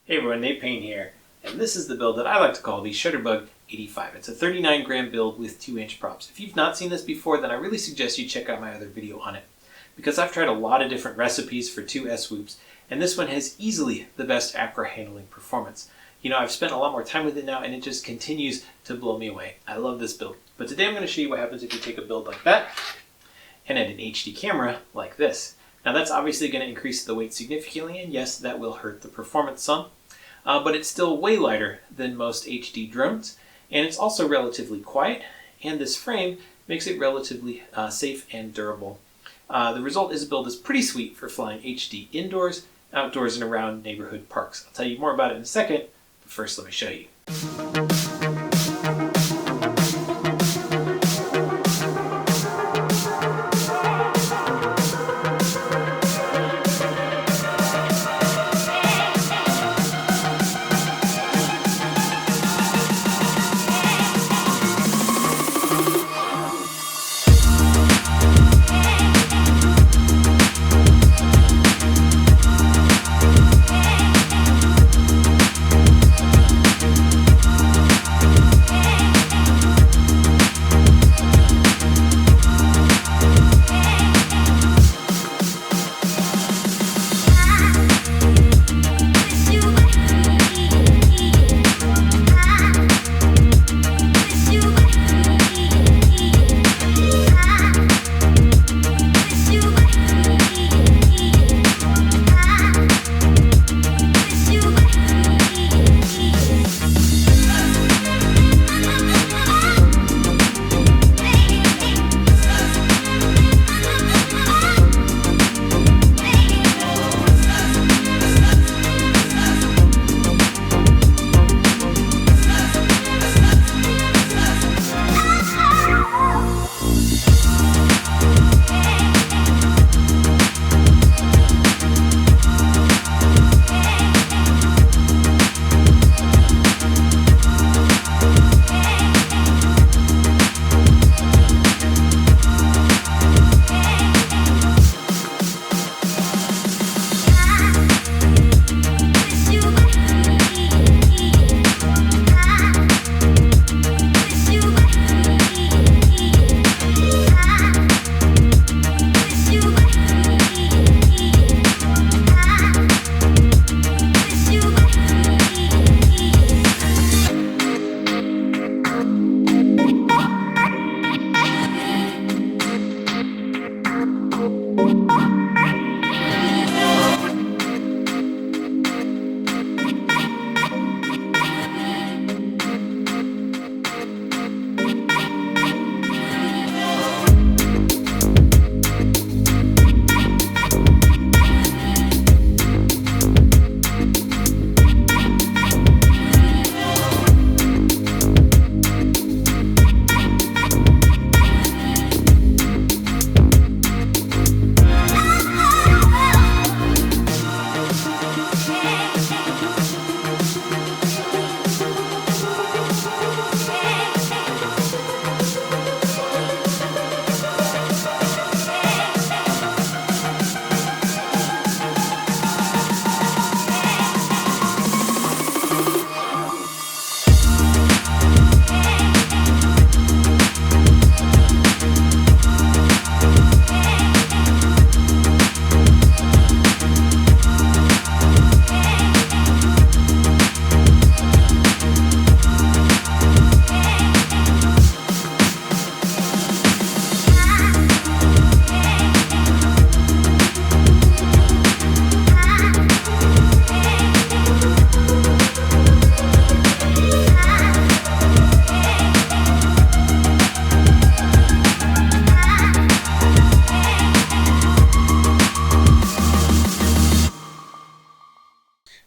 Hey everyone, Nate Payne here, and this is the build that I like to call the ShutterBug85. It's a 39 gram build with 2-inch props. If you've not seen this before, then I really suggest you check out my other video on it, because I've tried a lot of different recipes for 2S swoops, and this one has easily the best acro handling performance. You know, I've spent a lot more time with it now, and it just continues to blow me away. I love this build. But today I'm going to show you what happens if you take a build like that and add an HD camera like this. Now that's obviously going to increase the weight significantly, and yes, that will hurt the performance some, but it's still way lighter than most HD drones, and it's also relatively quiet, and this frame makes it relatively safe and durable. The result is a build that's pretty sweet for flying HD indoors, outdoors, and around neighborhood parks. I'll tell you more about it in a second, but first let me show you.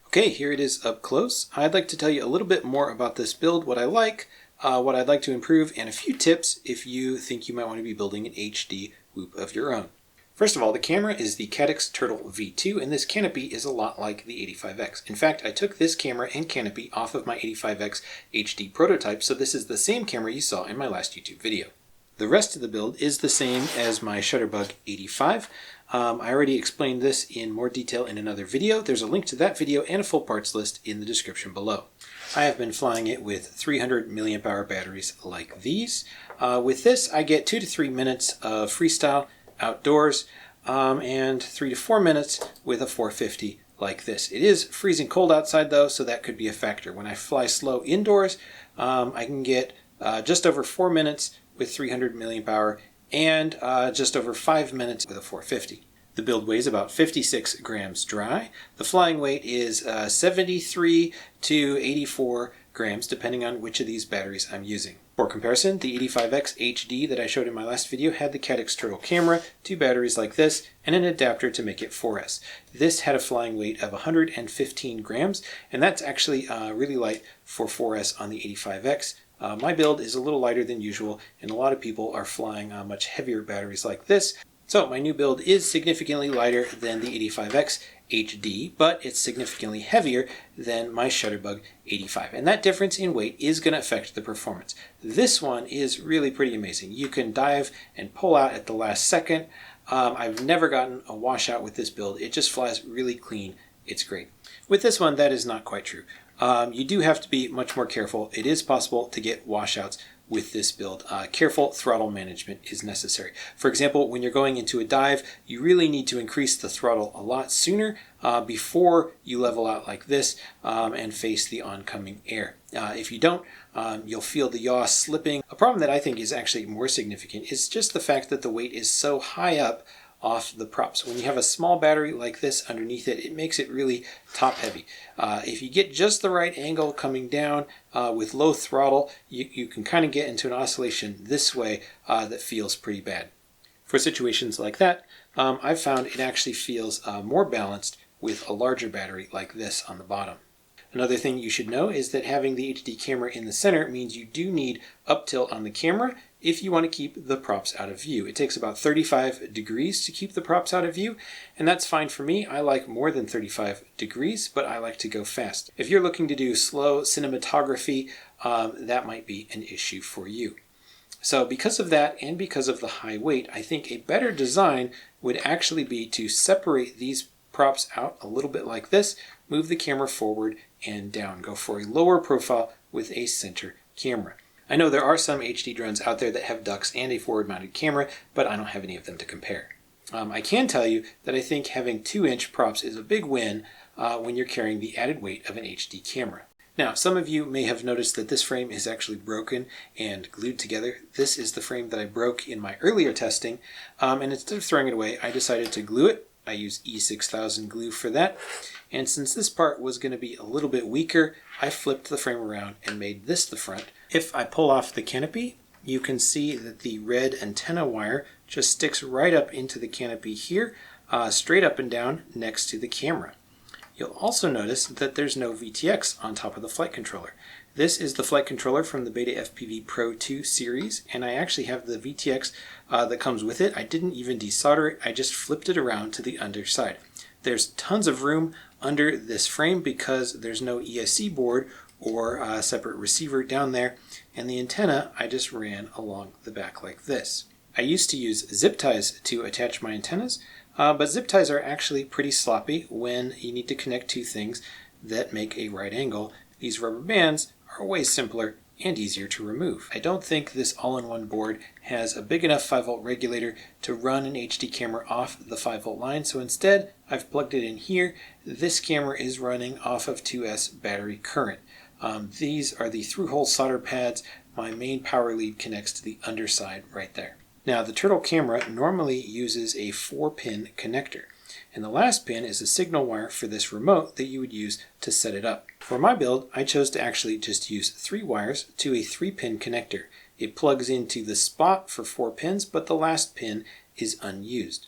Okay, here it is up close. I'd like to tell you a little bit more about this build, what I like, what I'd like to improve, and a few tips if you think you might want to be building an HD whoop of your own. First of all, the camera is the Caddx Turtle V2, and this canopy is a lot like the 85X. In fact, I took this camera and canopy off of my 85X HD prototype, so this is the same camera you saw in my last YouTube video. The rest of the build is the same as my ShutterBug85. I already explained this in more detail in another video. There's a link to that video and a full parts list in the description below. I have been flying it with 300 milliamp hour batteries like these. With this, I get 2 to 3 minutes of freestyle outdoors and 3 to 4 minutes with a 450 like this. It is freezing cold outside though, so that could be a factor. When I fly slow indoors, I can get just over 4 minutes with 300 milliamp hour and just over 5 minutes with a 450. The build weighs about 56 grams dry. The flying weight is 73 to 84 grams, depending on which of these batteries I'm using. For comparison, the 85X HD that I showed in my last video had the Caddx turtle camera, 2 batteries like this, and an adapter to make it 4S. This had a flying weight of 115 grams, and that's actually really light for 4S on the 85X. My build is a little lighter than usual, and a lot of people are flying much heavier batteries like this. So my new build is significantly lighter than the 85X HD, but it's significantly heavier than my ShutterBug85. And that difference in weight is going to affect the performance. This one is really pretty amazing. You can dive and pull out at the last second. I've never gotten a washout with this build. It just flies really clean. It's great. With this one, that is not quite true. You do have to be much more careful. It is possible to get washouts with this build. Careful throttle management is necessary. For example, when you're going into a dive, you really need to increase the throttle a lot sooner before you level out like this and face the oncoming air. If you don't, you'll feel the yaw slipping. A problem that I think is actually more significant is just the fact that the weight is so high up off the props. When you have a small battery like this underneath it, it makes it really top heavy. If you get just the right angle coming down with low throttle, you can kind of get into an oscillation this way that feels pretty bad. For situations like that, I've found it actually feels more balanced with a larger battery like this on the bottom. Another thing you should know is that having the HD camera in the center means you do need up tilt on the camera if you want to keep the props out of view. It takes about 35 degrees to keep the props out of view, and that's fine for me. I like more than 35 degrees, but I like to go fast. If you're looking to do slow cinematography, that might be an issue for you. So because of that and because of the high weight, I think a better design would actually be to separate these props out a little bit like this, move the camera forward and down. Go for a lower profile with a center camera. I know there are some HD drones out there that have ducks and a forward-mounted camera, but I don't have any of them to compare. I can tell you that I think having 2-inch props is a big win when you're carrying the added weight of an HD camera. Now, some of you may have noticed that this frame is actually broken and glued together. This is the frame that I broke in my earlier testing, and instead of throwing it away, I decided to glue it. I use E6000 glue for that. And since this part was going to be a little bit weaker, I flipped the frame around and made this the front. If I pull off the canopy, you can see that the red antenna wire just sticks right up into the canopy here, straight up and down next to the camera. You'll also notice that there's no VTX on top of the flight controller. This is the flight controller from the Beta FPV Pro 2 series, and I actually have the VTX that comes with it. I didn't even desolder it, I just flipped it around to the underside. There's tons of room under this frame because there's no ESC board or a separate receiver down there, and the antenna I just ran along the back like this. I used to use zip ties to attach my antennas, but zip ties are actually pretty sloppy when you need to connect two things that make a right angle. These rubber bands are way simpler and easier to remove. I don't think this all-in-one board has a big enough 5-volt regulator to run an HD camera off the 5-volt line, so instead I've plugged it in here. This camera is running off of 2S battery current. These are the through-hole solder pads. My main power lead connects to the underside right there. Now, the Turtle camera normally uses a 4-pin connector, and the last pin is a signal wire for this remote that you would use to set it up. For my build, I chose to actually just use 3 wires to a 3-pin connector. It plugs into the spot for 4 pins, but the last pin is unused.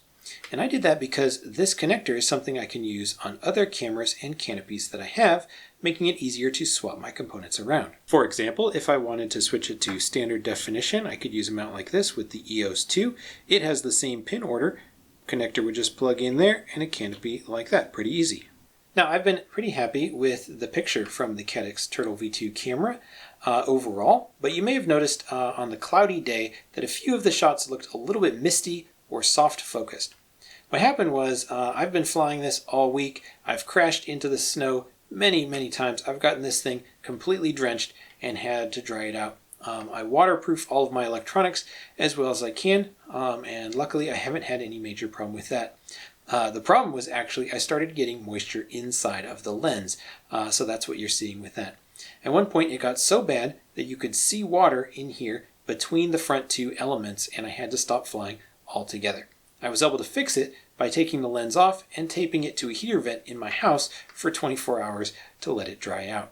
And I did that because this connector is something I can use on other cameras and canopies that I have, making it easier to swap my components around. For example, if I wanted to switch it to standard definition, I could use a mount like this with the EOS 2. It has the same pin order. Connector would just plug in there and a canopy like that. Pretty easy. Now, I've been pretty happy with the picture from the Caddx Turtle V2 camera overall, but you may have noticed on the cloudy day that a few of the shots looked a little bit misty or soft focused. What happened was I've been flying this all week. I've crashed into the snow many times. I've gotten this thing completely drenched and had to dry it out. I waterproof all of my electronics as well as I can, and luckily I haven't had any major problem with that. The problem was actually I started getting moisture inside of the lens, so that's what you're seeing with that. At one point it got so bad that you could see water in here between the front two elements, and I had to stop flying altogether. I was able to fix it by taking the lens off and taping it to a heater vent in my house for 24 hours to let it dry out.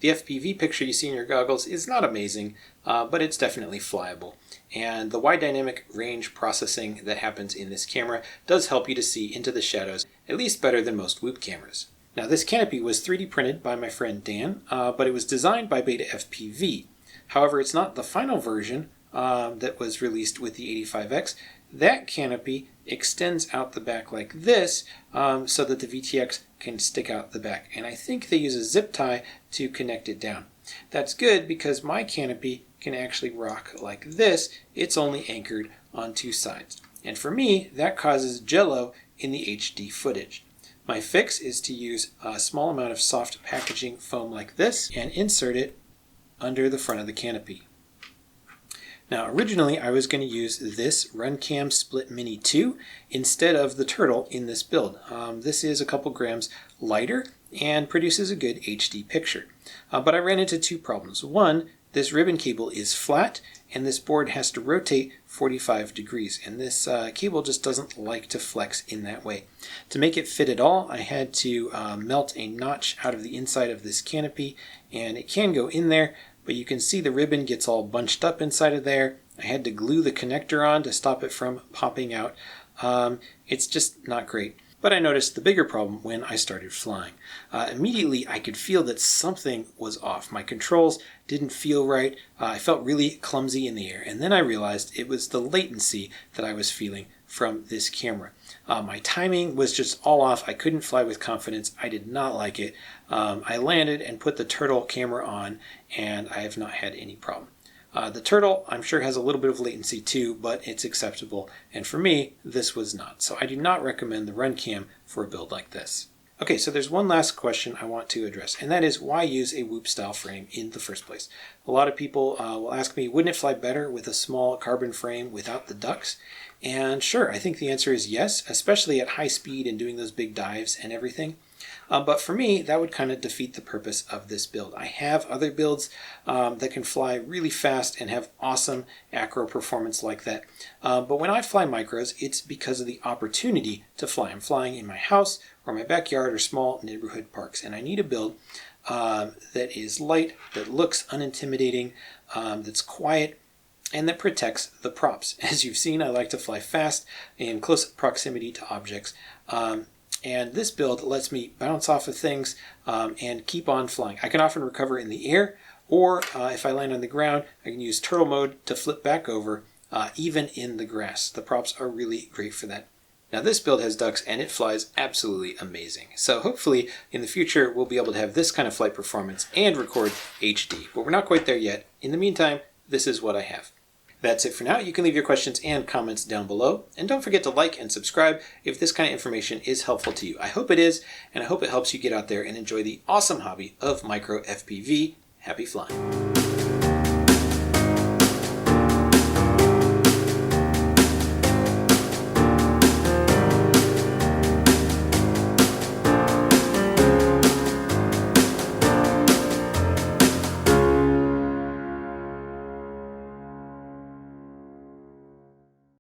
The FPV picture you see in your goggles is not amazing, but it's definitely flyable. And the wide dynamic range processing that happens in this camera does help you to see into the shadows, at least better than most Whoop cameras. Now, this canopy was 3D printed by my friend Dan, but it was designed by Beta FPV. However, it's not the final version that was released with the 85X. That canopy extends out the back like this so that the VTX can stick out the back. And I think they use a zip tie to connect it down. That's good because my canopy can actually rock like this. It's only anchored on two sides. And for me, that causes jello in the HD footage. My fix is to use a small amount of soft packaging foam like this and insert it under the front of the canopy. Now, originally I was going to use this RunCam Split Mini 2 instead of the Turtle in this build. This is a couple grams lighter and produces a good HD picture. But I ran into two problems. One, this ribbon cable is flat and this board has to rotate 45 degrees, and this cable just doesn't like to flex in that way. To make it fit at all, I had to melt a notch out of the inside of this canopy, and it can go in there, but you can see the ribbon gets all bunched up inside of there. I had to glue the connector on to stop it from popping out. It's just not great. But I noticed the bigger problem when I started flying. Immediately I could feel that something was off. My controls didn't feel right. I felt really clumsy in the air. And then I realized it was the latency that I was feeling from this camera. My timing was just all off. I couldn't fly with confidence. I did not like it. I landed and put the Turtle camera on, and I have not had any problem. The Turtle, I'm sure, has a little bit of latency too, but it's acceptable. And for me, this was not. So I do not recommend the RunCam for a build like this. Okay, so there's one last question I want to address, and that is why use a Whoop style frame in the first place? A lot of people will ask me, wouldn't it fly better with a small carbon frame without the ducts? And sure, I think the answer is yes, especially at high speed and doing those big dives and everything. But for me, that would kind of defeat the purpose of this build. I have other builds that can fly really fast and have awesome acro performance like that. But when I fly micros, it's because of the opportunity to fly. I'm flying in my house or my backyard or small neighborhood parks, and I need a build that is light, that looks unintimidating, that's quiet, and that protects the props. As you've seen, I like to fly fast in close proximity to objects. And this build lets me bounce off of things and keep on flying. I can often recover in the air, or if I land on the ground, I can use turtle mode to flip back over, even in the grass. The props are really great for that. Now, this build has ducts and it flies absolutely amazing. So hopefully in the future we'll be able to have this kind of flight performance and record HD, but we're not quite there yet. In the meantime, this is what I have. That's it for now. You can leave your questions and comments down below. And don't forget to like and subscribe if this kind of information is helpful to you. I hope it is, and I hope it helps you get out there and enjoy the awesome hobby of micro FPV. Happy flying.